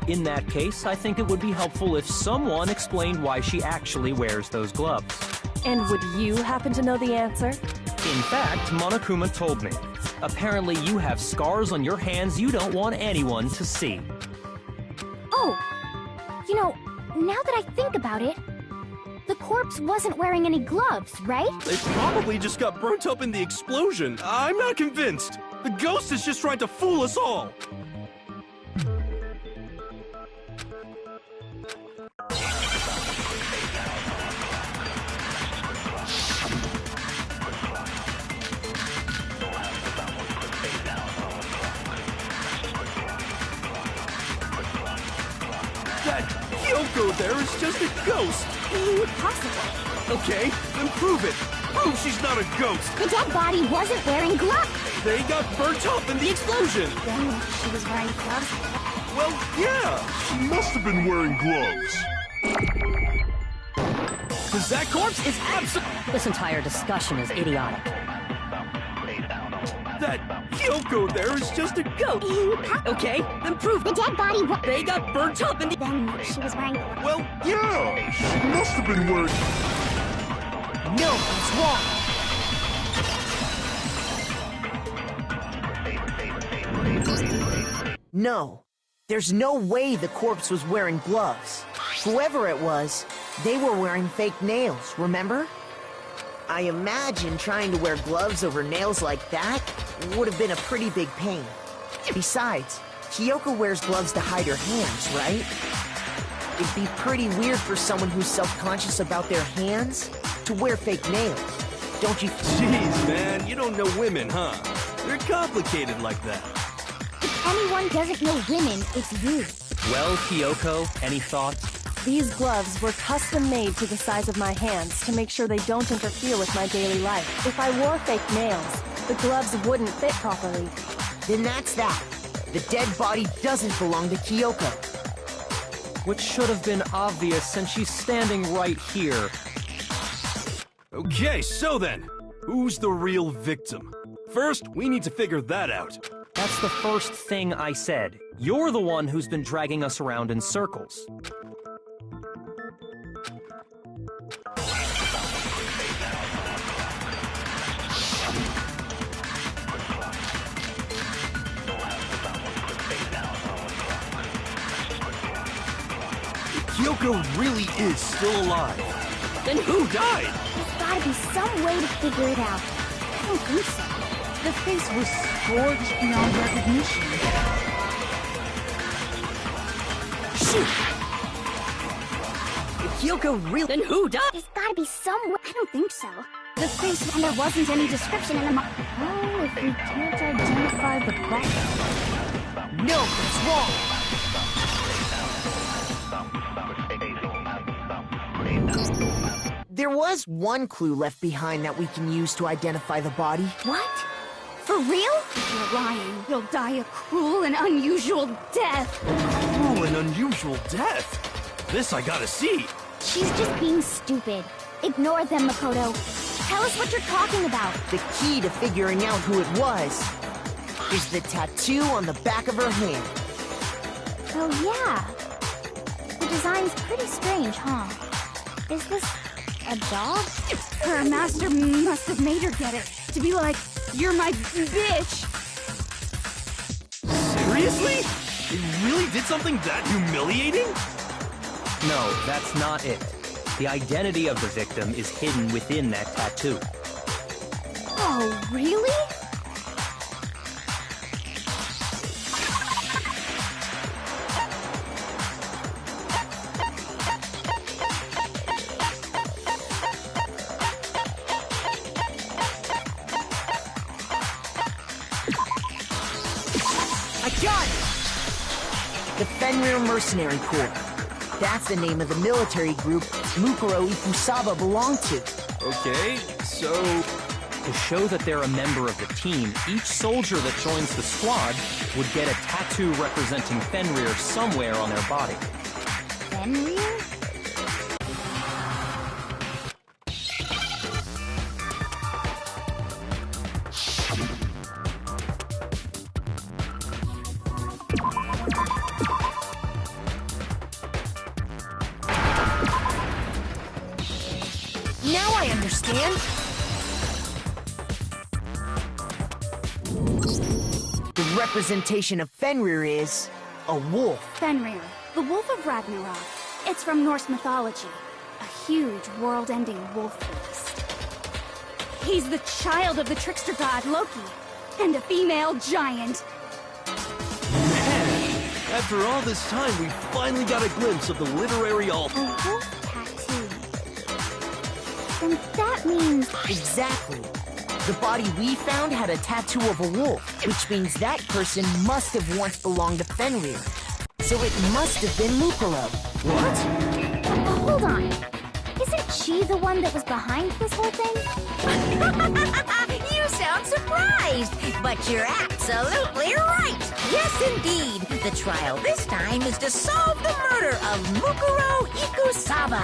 In that case, I think it would be helpful if someone explained why she actually wears those gloves. And would you happen to know the answer? In fact, Monokuma told me. Apparently you have scars on your hands you don't want anyone to see. Oh, you know, now that I think about it, the corpse wasn't wearing any gloves, right? It probably just got burnt up in the explosion. I'm not convinced. The ghost is just trying to fool us all. That Kyoko there is just a ghost. Impossible. Okay, then prove it. Prove she's not a ghost. The dead body wasn't wearing gloves. They got burnt up in the explosion. Then she was wearing gloves. Well, yeah. She must have been wearing gloves. Because that corpse is This entire discussion is idiotic. That Kyoko there is just a ghost. Okay, then prove The dead body they got burnt up in the... Then she was wearing gloves. Well, Yeah, she must have been wearing... No, it's wrong. No, there's no way the corpse was wearing gloves. Whoever it was, they were wearing fake nails, remember? I imagine trying to wear gloves over nails like that would have been a pretty big pain. Besides, Kyoko wears gloves to hide her hands, right? It'd be pretty weird for someone who's self-conscious about their hands to wear fake nails, don't you? Jeez, man, you don't know women, huh? They're complicated like that. If anyone doesn't know women, it's you. Well, Kyoko, any thoughts? These gloves were custom made to the size of my hands to make sure they don't interfere with my daily life. If I wore fake nails, the gloves wouldn't fit properly. Then that's that. The dead body doesn't belong to Kyoko. Which should have been obvious since she's standing right here. Okay, so then, who's the real victim? First, we need to figure that out. That's the first thing I said. You're the one who's been dragging us around in circles. Kyoko really is still alive. Then who died? There's gotta be some way to figure it out. I don't think so. The face was scorched beyond recognition. Shoot! If Kyoko really... Then who died? There's gotta be some way. I don't think so. The face, and there wasn't any description in the Oh, if we can't identify the body... No, it's wrong! There was one clue left behind that we can use to identify the body. What? For real? If you're lying, you'll die a cruel and unusual death. Cruel and unusual death. This I gotta see. She's just being stupid. Ignore them, Makoto. Tell us what you're talking about. The key to figuring out who it was is the tattoo on the back of her hand. Oh, yeah. The design's pretty strange, huh? Is this a dog? Her master must have made her get it. To be like, you're my bitch. Seriously? It really did something that humiliating? No, that's not it. The identity of the victim is hidden within that tattoo. Oh, really? I got it! The Fenrir Mercenary Corps. That's the name of the military group Mukuro Ikusaba belonged to. Okay, so... To show that they're a member of the team, each soldier that joins the squad would get a tattoo representing Fenrir somewhere on their body. Fenrir? Now I understand. The representation of Fenrir is a wolf. Fenrir, the Wolf of Ragnarok. It's from Norse mythology. A huge, world-ending wolf beast. He's the child of the trickster god Loki, and a female giant. After all this time, we finally got a glimpse of the literary A altar. wolf tattoo. Then that means... Exactly. The body we found had a tattoo of a wolf, which means that person must have once belonged to Fenrir. So it must have been Mukuro. Hold on. Isn't she the one that was behind this whole thing? You sound surprised, but you're absolutely right. Yes, indeed. The trial this time is to solve the murder of Mukuro Ikusaba.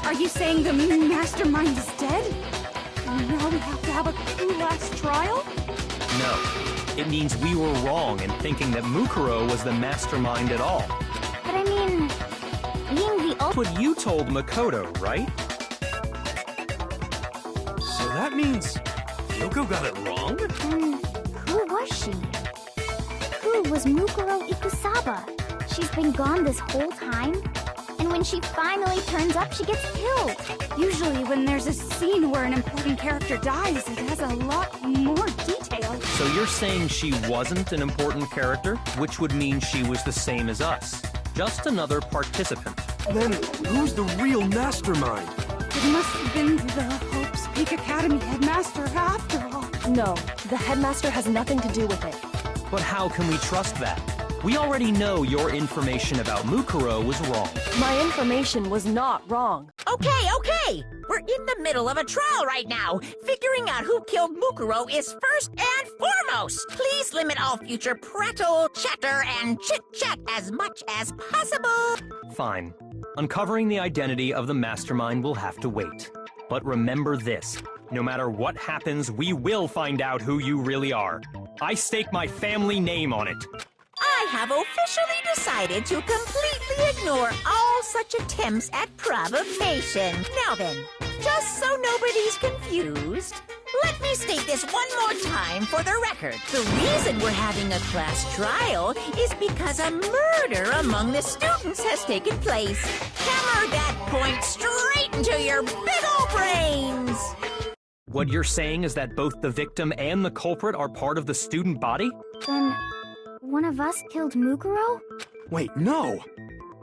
Are you saying the mastermind is dead? Now we have to have a last trial? No. It means we were wrong in thinking that Mukuro was the mastermind at all. But I mean, being the That's what you told Makoto, right? So that means Yoko got it wrong? Then who was she? Who was Mukuro Ikusaba? She's been gone this whole time? And when she finally turns up, she gets killed. Usually when there's a scene where an important character dies, it has a lot more detail. So you're saying she wasn't an important character, which would mean she was the same as us. Just another participant. Then who's the real mastermind? It must have been the Hope's Peak Academy headmaster after all. No, the headmaster has nothing to do with it. But how can we trust that? We already know your information about Mukuro was wrong. My information was not wrong. Okay. We're in the middle of a trial right now. Figuring out who killed Mukuro is first and foremost. Please limit all future prattle, chatter, and chit-chat as much as possible. Fine. Uncovering the identity of the mastermind will have to wait. But remember this. No matter what happens, we will find out who you really are. I stake my family name on it. I have officially decided to completely ignore all such attempts at provocation. Now then, just so nobody's confused, let me state this one more time for the record. The reason we're having a class trial is because a murder among the students has taken place. Hammer that point straight into your big old brains! What you're saying is that both the victim and the culprit are part of the student body? Then one of us killed Mukuro? Wait, no!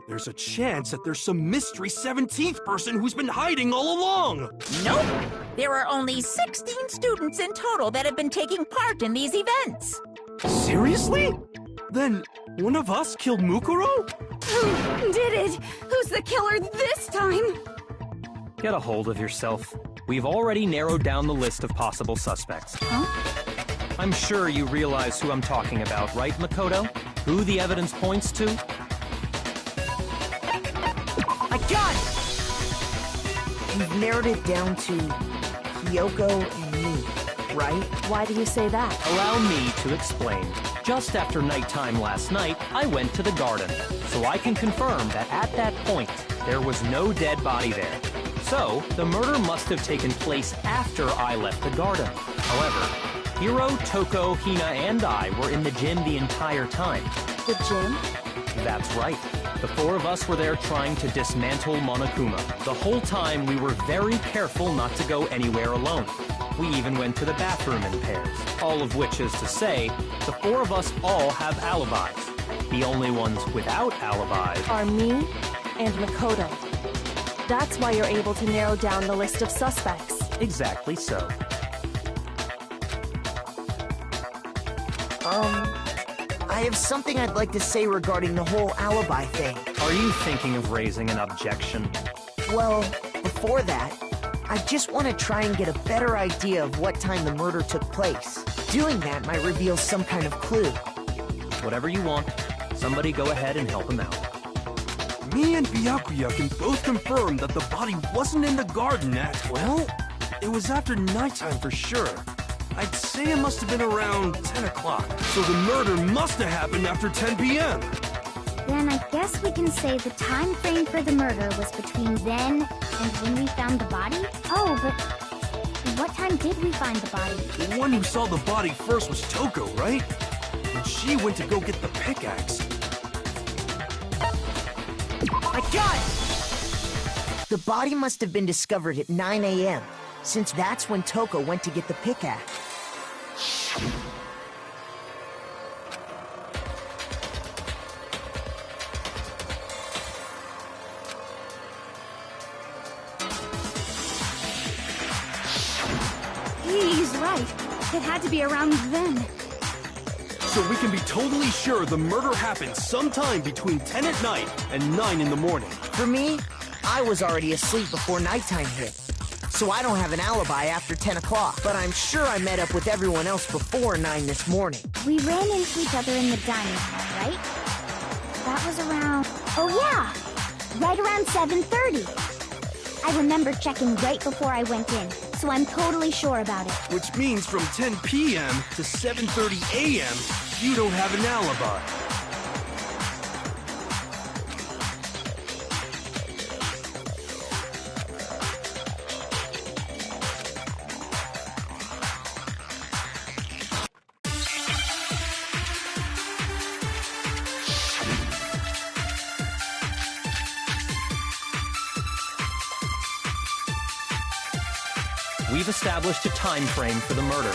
There's a chance that there's some mystery 17th person who's been hiding all along! Nope! There are only 16 students in total that have been taking part in these events. Seriously? Then one of us killed Mukuro? Who did it? Who's the killer this time? Get a hold of yourself. We've already narrowed down the list of possible suspects. Huh? I'm sure you realize who I'm talking about, right, Makoto? Who the evidence points to? I got it! You've narrowed it down to Kyoko and me, right? Why do you say that? Allow me to explain. Just after nighttime last night, I went to the garden, so I can confirm that at that point, there was no dead body there. So, the murder must have taken place after I left the garden. However, Hiro, Toko, Hina, and I were in the gym the entire time. The gym? That's right. The four of us were there trying to dismantle Monokuma. The whole time we were very careful not to go anywhere alone. We even went to the bathroom in pairs. All of which is to say, the four of us all have alibis. The only ones without alibis Are me and Makoto. That's why you're able to narrow down the list of suspects. exactly so. I have something I'd like to say regarding the whole alibi thing. Are you thinking of raising an objection? Well, before that, I just want to try and get a better idea of what time the murder took place. Doing that might reveal some kind of clue. Whatever you want. Somebody go ahead and help him out. Me and Byakuya can both confirm that the body wasn't in the garden at, well, it was after nighttime for sure. I'd say it must have been around 10 o'clock. So the murder must have happened after 10 p.m. Then I guess we can say the time frame for the murder was between then and when we found the body? Oh, but what time did we find the body? The one who saw the body first was Toko, right? And she went to go get the pickaxe. I got it! The body must have been discovered at 9 a.m., since that's when Toko went to get the pickaxe. He's right. It had to be around then. So we can be totally sure the murder happened sometime between 10 at night and 9 in the morning. For me, I was already asleep before nighttime hit, so I don't have an alibi after 10 o'clock. But I'm sure I met up with everyone else before 9 this morning. We ran into each other in the dining hall, right? That was around... Oh yeah! Right around 7:30. I remember checking right before I went in, so I'm totally sure about it. Which means from 10 p.m. to 7:30 a.m., you don't have an alibi. We've established a time frame for the murder.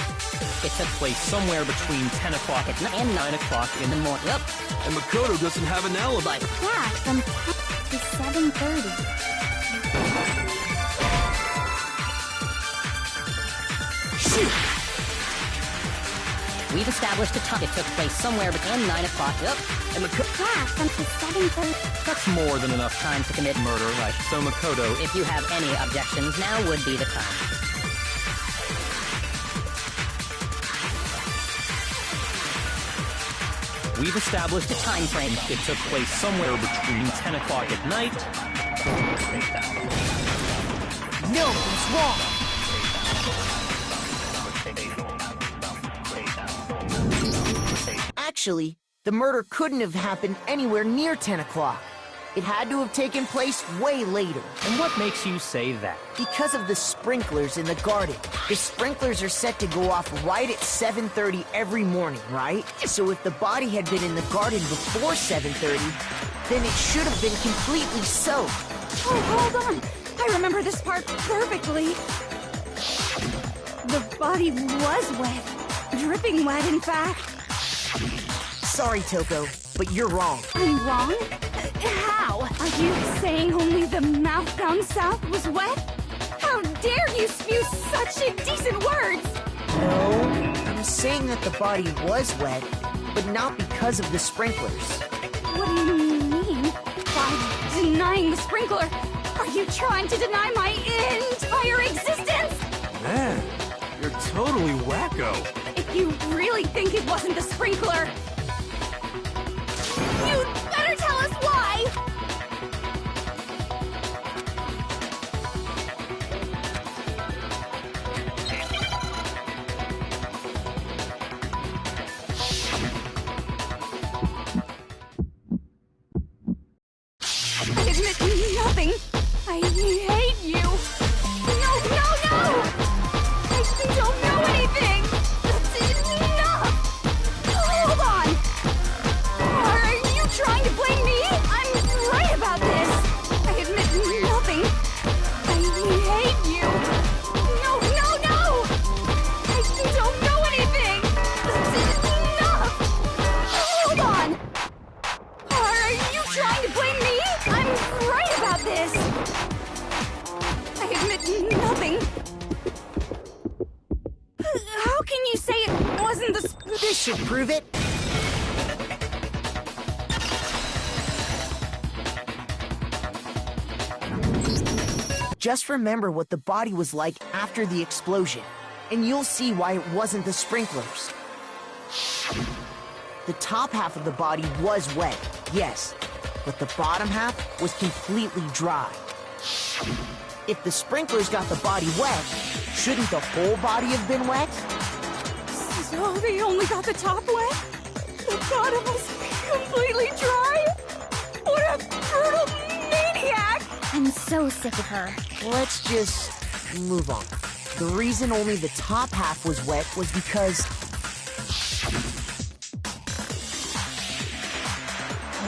It took place somewhere between 10 o'clock at night and 9 o'clock in the morning. Yep. And Makoto doesn't have an alibi. Yeah, from 10 to 7:30. Shoot! We've established a time. It took place somewhere between 9 o'clock. Yep. And Makoto... Yeah, from 7:30. That's more than enough time to commit murder, right? So Makoto, If you have any objections, now would be the time. we've established a time frame. It took place somewhere between 10 o'clock at night. No, he's wrong. Actually, the murder couldn't have happened anywhere near 10 o'clock. It had to have taken place way later. And what makes you say that? Because of the sprinklers in the garden. The sprinklers are set to go off right at 7:30 every morning, right? So if the body had been in the garden before 7:30, then it should have been completely soaked. Oh, hold on. I remember this part perfectly. The body was wet. Dripping wet, in fact. Sorry, Toko, but you're wrong. I'm wrong? How? Are you saying only the mouth down south was wet? How dare you spew such indecent words! No, I'm saying that the body was wet, but not because of the sprinklers. What do you mean? By denying the sprinkler, are you trying to deny my entire existence? Man, you're totally wacko. If you really think it wasn't the sprinkler, you'd better tell us why! I admit nothing. I hate you. No, no, no! I don't know anything. That's enough. Hold on. Are you trying to blame me? I'm right about this. I admit nothing. I hate you. No, no, no! I don't know anything. That's enough. Hold on. Are you trying to blame me? I'm right about this. I admit nothing. How can you say it wasn't the This should prove it. Just remember what the body was like after the explosion, and you'll see why it wasn't the sprinklers. The top half of the body was wet, yes, but the bottom half was completely dry. If the sprinklers got the body wet, shouldn't the whole body have been wet? So they only got the top wet? The bottom was completely dry? so sick of her. Let's just move on. The reason only the top half was wet was because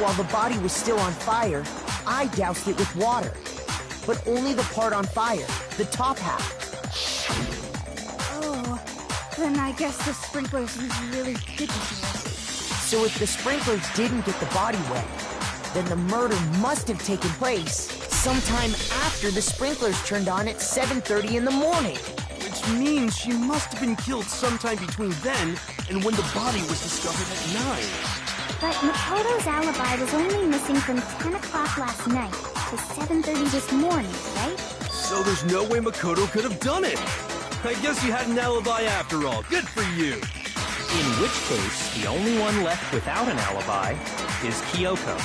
while the body was still on fire, I doused it with water. But only the part on fire, the top half. Oh, then I guess the sprinklers really didn't do it. So if the sprinklers didn't get the body wet, then the murder must have taken place sometime after the sprinklers turned on at 7:30 in the morning. Which means she must have been killed sometime between then and when the body was discovered at 9. But Makoto's alibi was only missing from 10 o'clock last night to 7:30 this morning, right? So there's no way Makoto could have done it. I guess you had an alibi after all. Good for you. In which case, the only one left without an alibi is Kyoko.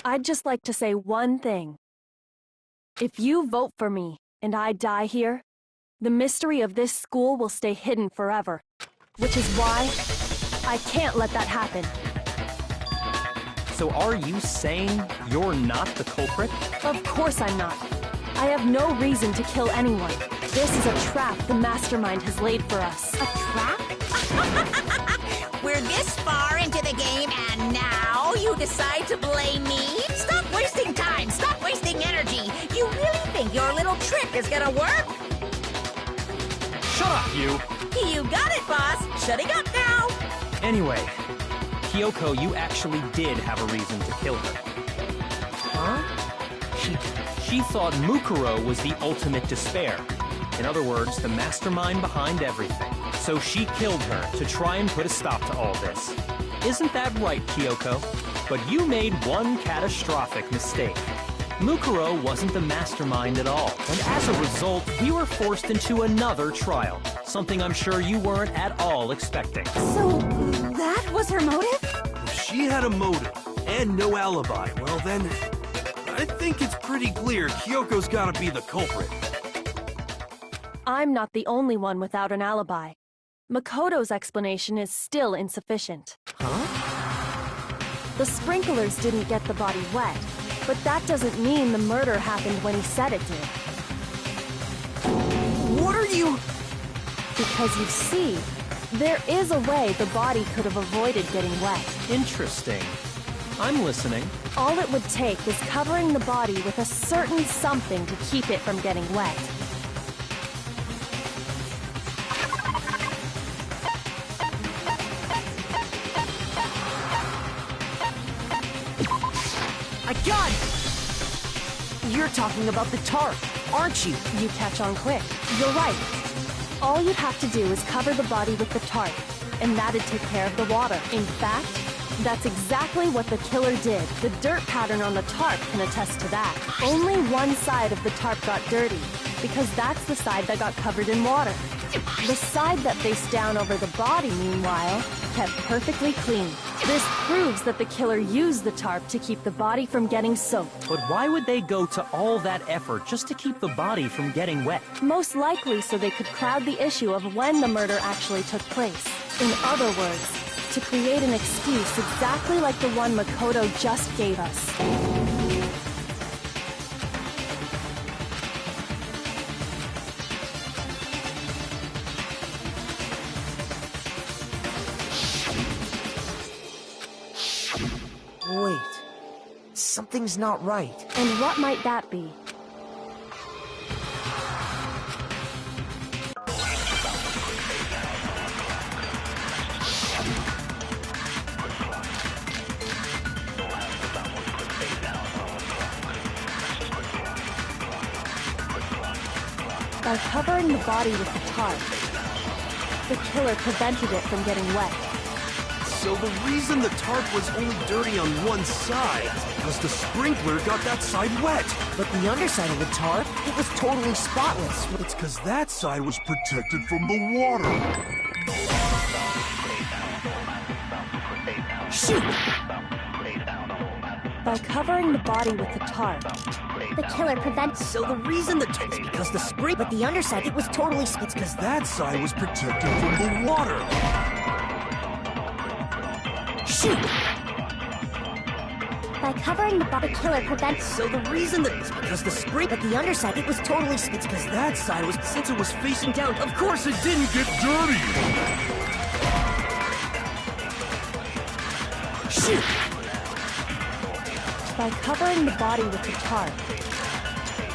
I'd just like to say one thing. If you vote for me and I die here, the mystery of this school will stay hidden forever. Which is why I can't let that happen. So are you saying you're not the culprit? Of course I'm not. I have no reason to kill anyone. This is a trap the mastermind has laid for us. A trap? We're this far into the game, and now you decide to blame me? Stop wasting time! Stop wasting energy! You really think your little trick is gonna work? Shut up, you! You got it, boss! Shutting up now! Anyway, Kyoko, you actually did have a reason to kill her. Huh? She thought Mukuro was the ultimate despair. In other words, the mastermind behind everything. So she killed her to try and put a stop to all this. Isn't that right, Kyoko? But you made one catastrophic mistake. Mukuro wasn't the mastermind at all, and as a result, we were forced into another trial. Something I'm sure you weren't at all expecting. So, that was her motive? If she had a motive and no alibi, well then, I think it's pretty clear Kyoko's gotta be the culprit. I'm not the only one without an alibi. Makoto's explanation is still insufficient. Huh? The sprinklers didn't get the body wet, but that doesn't mean the murder happened when he said it did. What are you... Because you see, there is a way the body could have avoided getting wet. Interesting. I'm listening. All it would take is covering the body with a certain something to keep it from getting wet. I got it! You're talking about the tarp, aren't you? You catch on quick. You're right. All you'd have to do is cover the body with the tarp, and that'd take care of the water. In fact, that's exactly what the killer did. The dirt pattern on the tarp can attest to that. Only one side of the tarp got dirty, because that's the side that got covered in water. The side that faced down over the body, meanwhile, kept perfectly clean. This proves that the killer used the tarp to keep the body from getting soaked. But why would they go to all that effort just to keep the body from getting wet? Most likely so they could crowd the issue of when the murder actually took place. In other words, to create an excuse exactly like the one Makoto just gave us. Wait. Something's not right. And what might that be? By covering the body with the tarp, the killer prevented it from getting wet. So the reason the tarp was only dirty on one side was the sprinkler got that side wet. But the underside of the tarp, it was totally spotless. It's because that side was protected from the water. Shoot! By covering the body with the tarp, The killer prevents... So the reason the tarp is because the spring, but the underside, it was totally It's because that side was protected from the water. Shoot! By covering the body, the killer prevents. So the reason that it's because the spring at the underside, it was totally. It's because that side was, since it was facing down. Of course it didn't Get dirty! shoot. By covering the body with the tarp.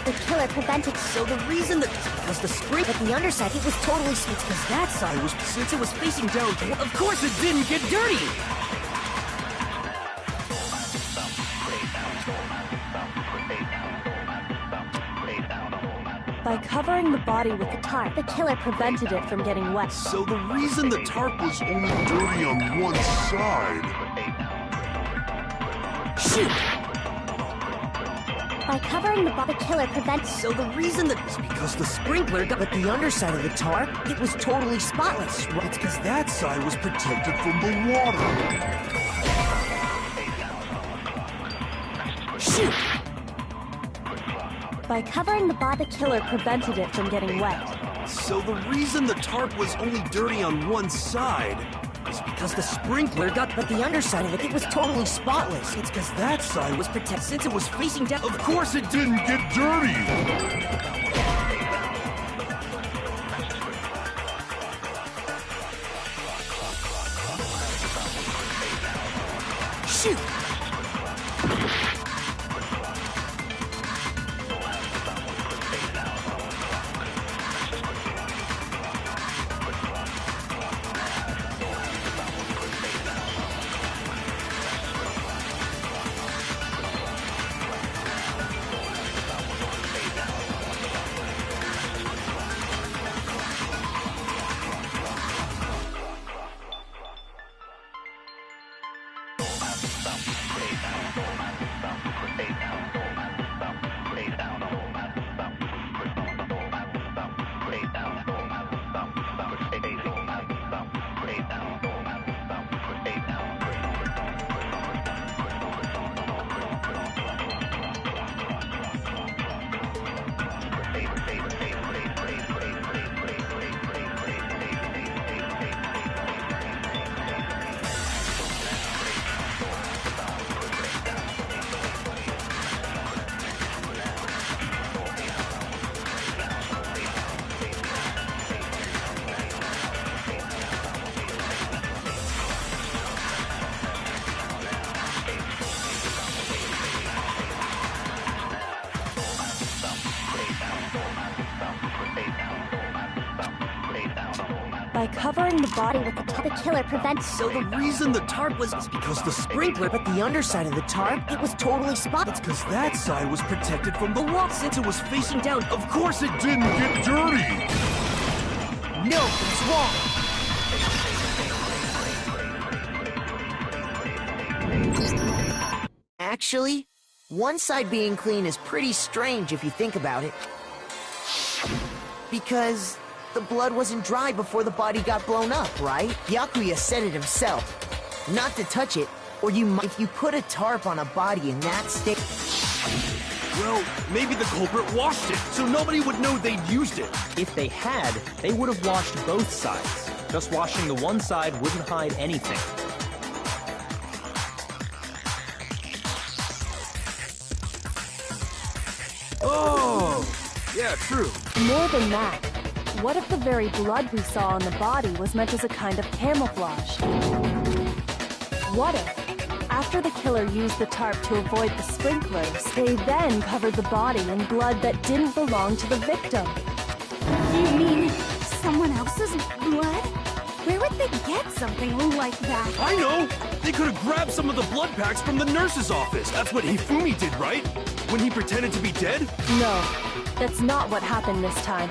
The killer prevented. So the reason that it's because the spring at the underside, it was totally. It's because that side was, since it was facing down. Of course it didn't get dirty. By covering the body with the tarp, the killer prevented it from getting wet. So the reason the tarp was only dirty on one side. Shoot. By covering the body, the killer prevents. So the reason that it's because the sprinkler got. But the underside of the tarp, it was totally spotless, right? It's because that side was protected from the water. Shoot. By covering the body, the killer prevented it from getting wet. So the reason the tarp was only dirty on one side It's because the sprinkler got. But the underside of it, it was totally spotless. It's because that side was protected since it was facing down. Of course it didn't get dirty! Shoot. By covering the body with the tarp, The killer prevents. So the reason the tarp was because the sprinkler. But the underside of the tarp, it was totally spotless. It's because that side was protected from the wall since it was facing down. Of course it Didn't get dirty! No, it's wrong. Actually, one side being clean is pretty strange if you think about it. Because the blood wasn't dry before the body got blown up, right? Byakuya said it himself. Not to touch it, or you might. If you put a tarp on a body in that state. Well, maybe the culprit washed it, so nobody would know they'd used it. If they had, they would have washed both sides. Just washing the one side wouldn't hide anything. Oh, yeah, true. More than that, what if the very blood we saw on the body was meant as a kind of camouflage? What if, after the killer used the tarp to avoid the sprinklers, they then covered the body in blood that didn't belong to the victim? You mean someone else's blood? Where would they get something like that? I know! They could have grabbed some of the blood packs from the nurse's office. That's what Hifumi did, right? When he pretended to be dead? No, that's not what happened this time.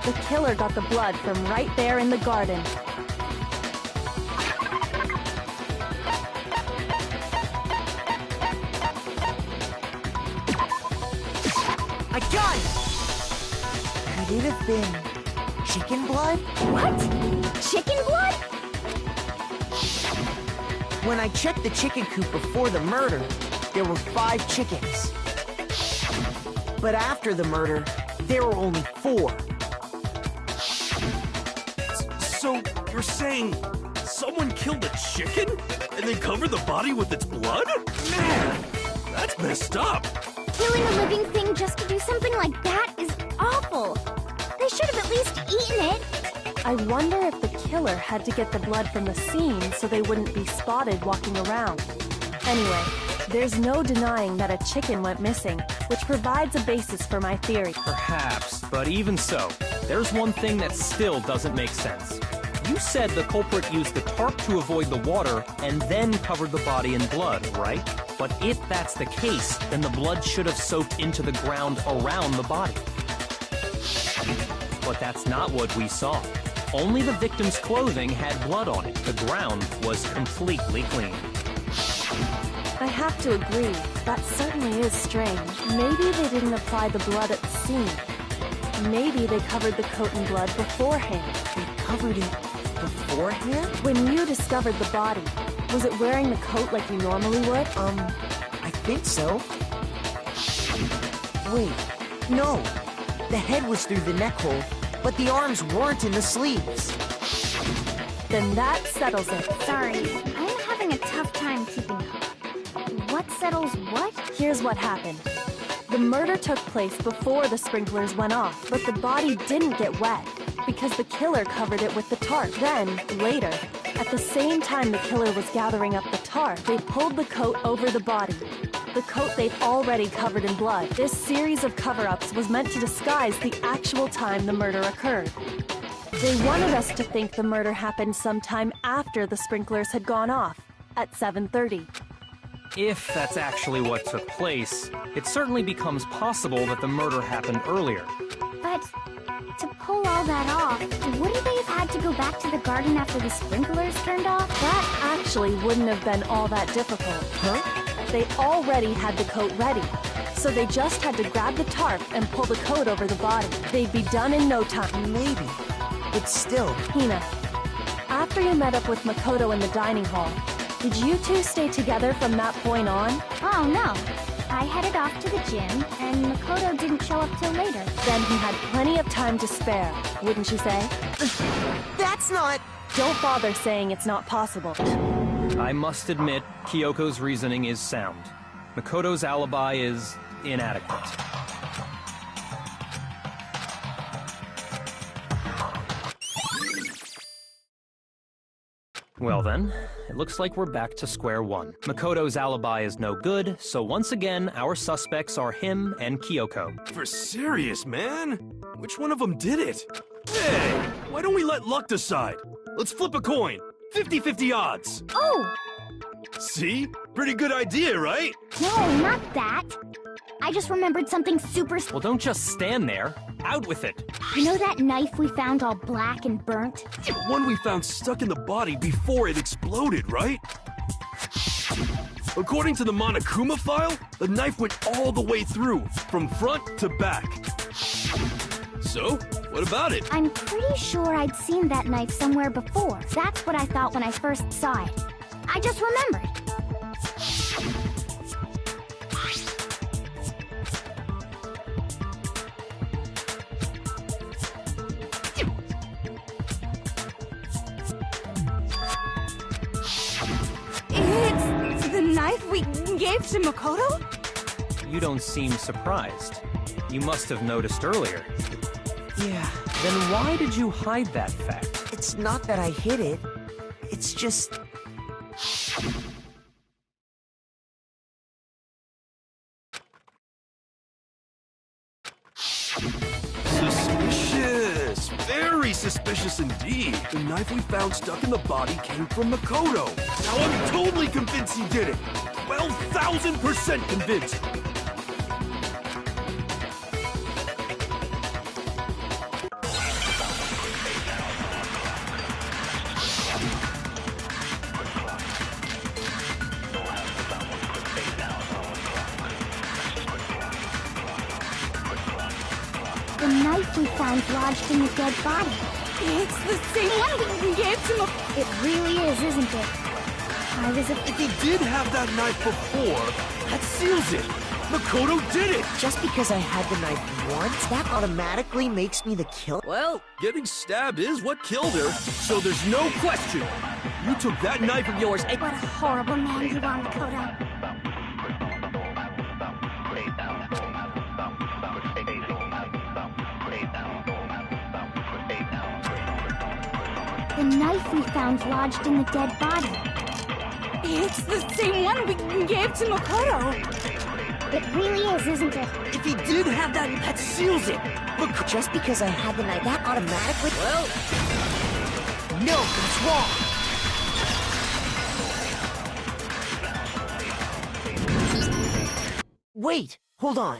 The killer got the blood from right there in the garden. I got it! Could it have been chicken blood? What? Chicken blood? When I checked the chicken coop before the murder, there were 5 chickens. But after the murder, there were only 4. So, you're saying someone killed a chicken? And then covered the body with its blood? Man! messed up. Killing a living thing just to do something like that is awful. They should have at least eaten it. I wonder if the killer had to get the blood from the scene so they wouldn't be spotted walking around. Anyway, there's no denying that a chicken went missing, which provides a basis for my theory. Perhaps, but even so, there's one thing that still doesn't make sense. You said the culprit used the tarp to avoid the water and then covered the body in blood, right? But if that's the case, then the blood should have soaked into the ground around the body. But that's not what we saw. Only the victim's clothing had blood on it. The ground was completely clean. I have to agree, that certainly is strange. Maybe they didn't apply the blood at the scene. Maybe they covered the coat in blood beforehand. They covered it beforehand? When you discovered the body, was it wearing the coat like you normally would? I think so. Wait, no. The head was through the neck hole, but the arms weren't in the sleeves. Then that settles it. Sorry, I'm having a tough time keeping up. What settles what? Here's what happened. The murder took place before the sprinklers went off, but the body didn't get wet because the killer covered it with the tarp. Then, later, at the same time the killer was gathering up the tarp, they pulled the coat over the body. The coat they'd already covered in blood. This series of cover-ups was meant to disguise the actual time the murder occurred. They wanted us to think the murder happened sometime after the sprinklers had gone off, at 7:30. If that's actually what took place, it certainly becomes possible that the murder happened earlier. But to pull all that off, wouldn't they have had to go back to the garden after the sprinklers turned off? That actually wouldn't have been all that difficult. Huh? They already had the coat ready, so they just had to grab the tarp and pull the coat over the body. They'd be done in no time. Maybe. But still. Hina, after you met up with Makoto in the dining hall, did you two stay together from that point on? Oh, no. I headed off to the gym, and Makoto didn't show up till later. Then he had plenty of time to spare, wouldn't you say? That's not... Don't bother saying it's not possible. I must admit, Kyoko's reasoning is sound. Makoto's alibi is inadequate. Well then, it looks like we're back to square one. Makoto's alibi is no good, so once again, our suspects are him and Kyoko. For serious, man? Which one of them did it? Hey, why don't we let luck decide? Let's flip a coin. 50-50 odds. Oh! See? Pretty good idea, right? No, not that. I just remembered something super... Well, don't just stand there. Out with it. You know that knife we found all black and burnt? The one we found stuck in the body before it exploded, right? According to the Monokuma file, the knife went all the way through, from front to back. So, what about it? I'm pretty sure I'd seen that knife somewhere before. That's what I thought when I first saw it. I just remembered. It's the knife we gave to Makoto? You don't seem surprised. You must have noticed earlier. Yeah. Then why did you hide that fact? It's not that I hid it. It's just... Suspicious! Very suspicious indeed. The knife we found stuck in the body came from Makoto. Now I'm totally convinced he did it. 12,000% convinced. The knife we found lodged in the dead body. It's the same one we gave to Makoto. It really is, isn't it? I was If he did have that knife before, that seals it. Makoto did it! Just because I had the knife once, that automatically makes me the killer? Well, getting stabbed is what killed her, so there's no question. You took that knife of yours and... What a horrible man you are, Makoto. the knife we found lodged in the dead body. It's the same one we gave to Makoto. It really is, isn't it? If he did have that seals it. Look, just because I had the knife, that automatically... Well, No, it's wrong. Wait, hold on.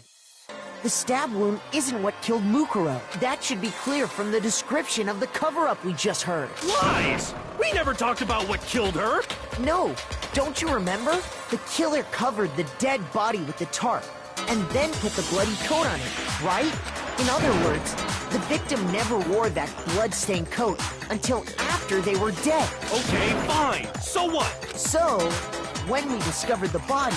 The stab wound isn't what killed Mukuro. That should be clear from the description of the cover-up we just heard. Lies! We never talked about what killed her! No, don't you remember? The killer covered the dead body with the tarp, and then put the bloody coat on it, right? In other words, the victim never wore that blood-stained coat until after they were dead. Okay, fine. So what? So, when we discovered the body,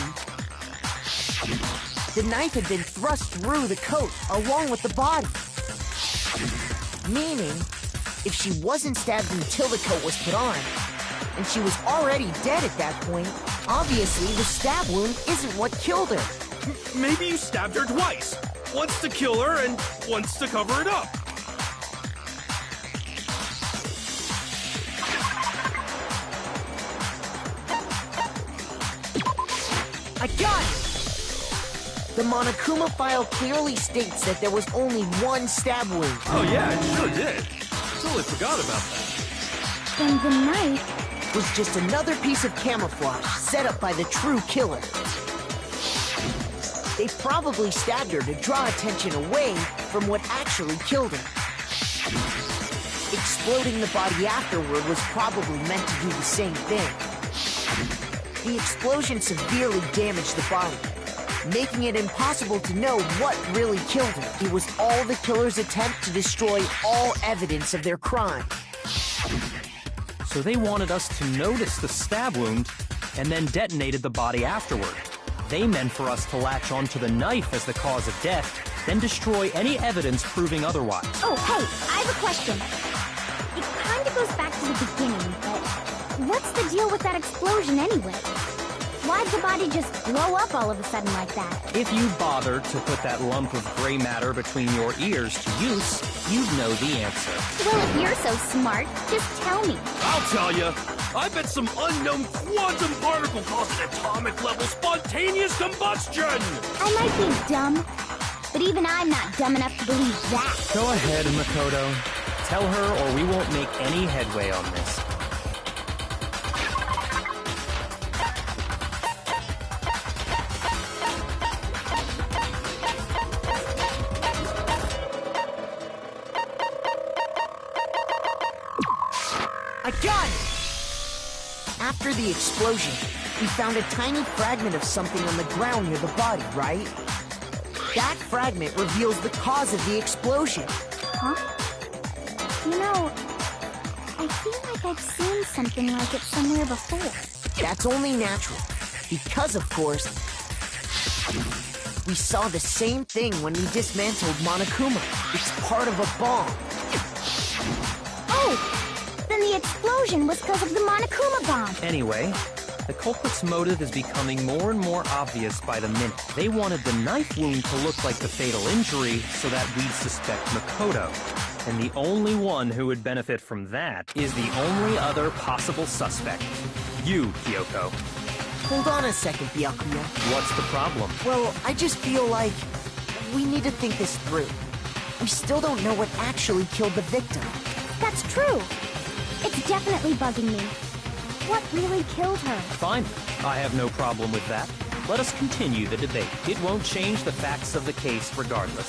the knife had been thrust through the coat along with the body. Meaning, if she wasn't stabbed until the coat was put on, and she was already dead at that point, obviously the stab wound isn't what killed her. Maybe you stabbed her twice. Once to kill her and once to cover it up. I got it! The Monokuma file clearly states that there was only one stab wound. Oh yeah, it sure did. Totally forgot about that. Then the knife... was just another piece of camouflage set up by the true killer. They probably stabbed her to draw attention away from what actually killed her. Exploding the body afterward was probably meant to do the same thing. The explosion severely damaged the body, making it impossible to know what really killed her. It was all the killer's attempt to destroy all evidence of their crime. So they wanted us to notice the stab wound and then detonated the body afterward. They meant for us to latch onto the knife as the cause of death, then destroy any evidence proving otherwise. Oh, hey, I have a question. It kind of goes back to the beginning, but what's the deal with that explosion anyway? Why'd the body just blow up all of a sudden like that? If you bothered to put that lump of gray matter between your ears to use, you'd know the answer. Well, if you're so smart, just tell me. I'll tell you. I bet some unknown quantum particle caused an atomic level spontaneous combustion! I might be dumb, but even I'm not dumb enough to believe that. Go ahead, Makoto. Tell her or we won't make any headway on this. I got it! After the explosion, we found a tiny fragment of something on the ground near the body, right? That fragment reveals the cause of the explosion. Huh? You know, I feel like I've seen something like it somewhere before. That's only natural, because of course, we saw the same thing when we dismantled Monokuma. It's part of a bomb. Oh! Then the explosion was because of the Monokuma bomb. Anyway, the culprit's motive is becoming more and more obvious by the minute. They wanted the knife wound to look like the fatal injury so that we'd suspect Makoto. And the only one who would benefit from that is the only other possible suspect. You, Kyoko. Hold on a second, Byakuya. What's the problem? Well, I just feel like we need to think this through. We still don't know what actually killed the victim. That's true. It's definitely bugging me. What really killed her? Fine. I have no problem with that. Let us continue the debate. It won't change the facts of the case regardless.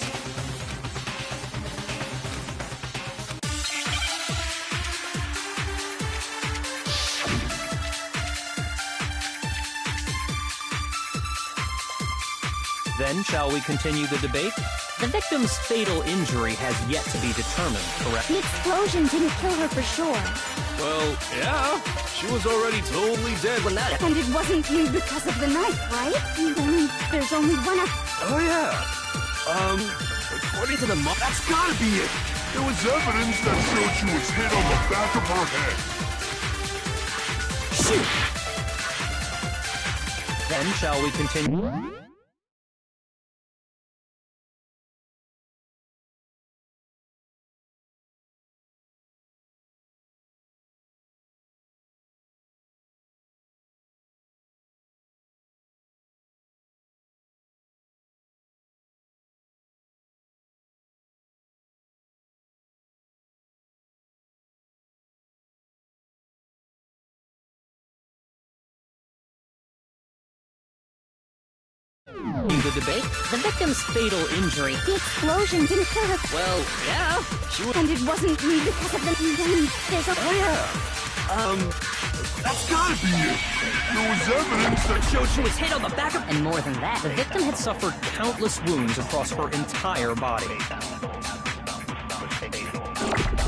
Then, shall we continue the debate? The victim's fatal injury has yet to be determined, correct? The explosion didn't kill her for sure. Well, yeah. She was already totally dead when that... And it wasn't because of the knife, right? Then there's only one of... Oh, yeah. According to the mom... That's gotta be it! There was evidence that showed she was hit on the back of her head. Shoot! Then, shall we continue? continue the debate. The victim's fatal injury. The explosion didn't kill her. Well, yeah. And it wasn't because of the... There's a... Oh, yeah. That's gotta be it. There was evidence that showed She was hit on the back of... And more than that, The victim had suffered countless wounds across her entire body.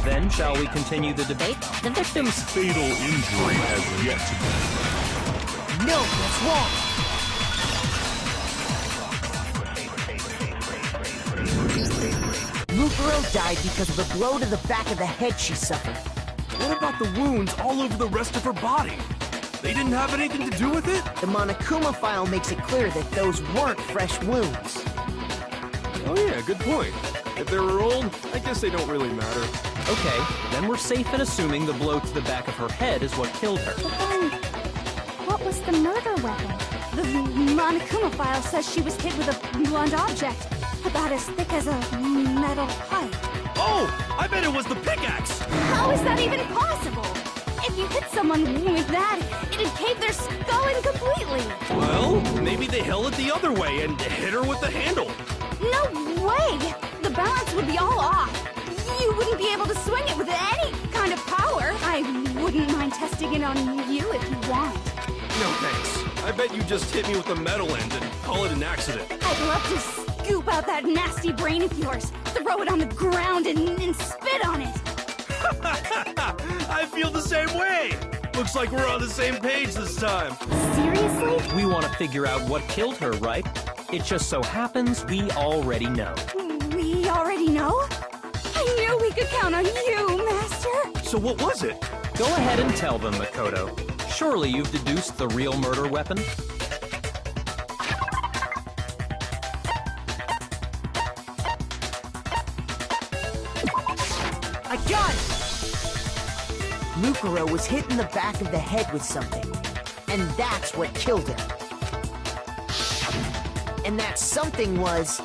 Then, shall we continue the debate? the victim's fatal injury has yet to be. No, that's wrong. Mukuro died because of the blow to the back of the head she suffered. What about the wounds all over the rest of her body? They didn't have anything to do with it? The Monokuma file makes it clear that those weren't fresh wounds. Oh yeah, good point. If they were old, I guess they don't really matter. Okay, then we're safe in assuming the blow to the back of her head is what killed her. But then, what was the murder weapon? The Monokuma file says she was hit with a blunt object, about as thick as a metal pipe. Oh, I bet it was the pickaxe! How is that even possible? If you hit someone with that, it'd cave their skull in completely. Well, maybe they held it the other way and hit her with the handle. No way! The balance would be all off. You wouldn't be able to swing it with any kind of power. I wouldn't mind testing it on you if you want. No thanks. I bet you just hit me with the metal end and call it an accident. I'd love to scoop out that nasty brain of yours, throw it on the ground and spit on it. I feel the same way. Looks like we're on the same page this time. Seriously? We want to figure out what killed her, right? It just so happens we already know. We already know? I knew we could count on you, Master. So what was it? Go ahead and tell them, Makoto. Surely you've deduced the real murder weapon? I got it! Mukuro was hit in the back of the head with something, and that's what killed her. And that something was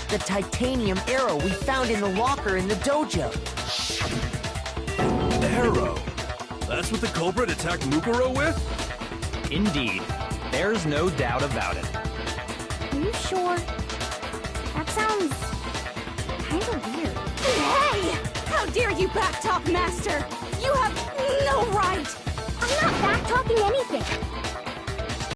the titanium arrow we found in the locker in the dojo. Arrow? That's what the Cobra attacked Mukuro with? Indeed. There's no doubt about it. Are you sure? That sounds... kinda weird. Hey! How dare you backtalk, Master? You have no right! I'm not back-talking anything.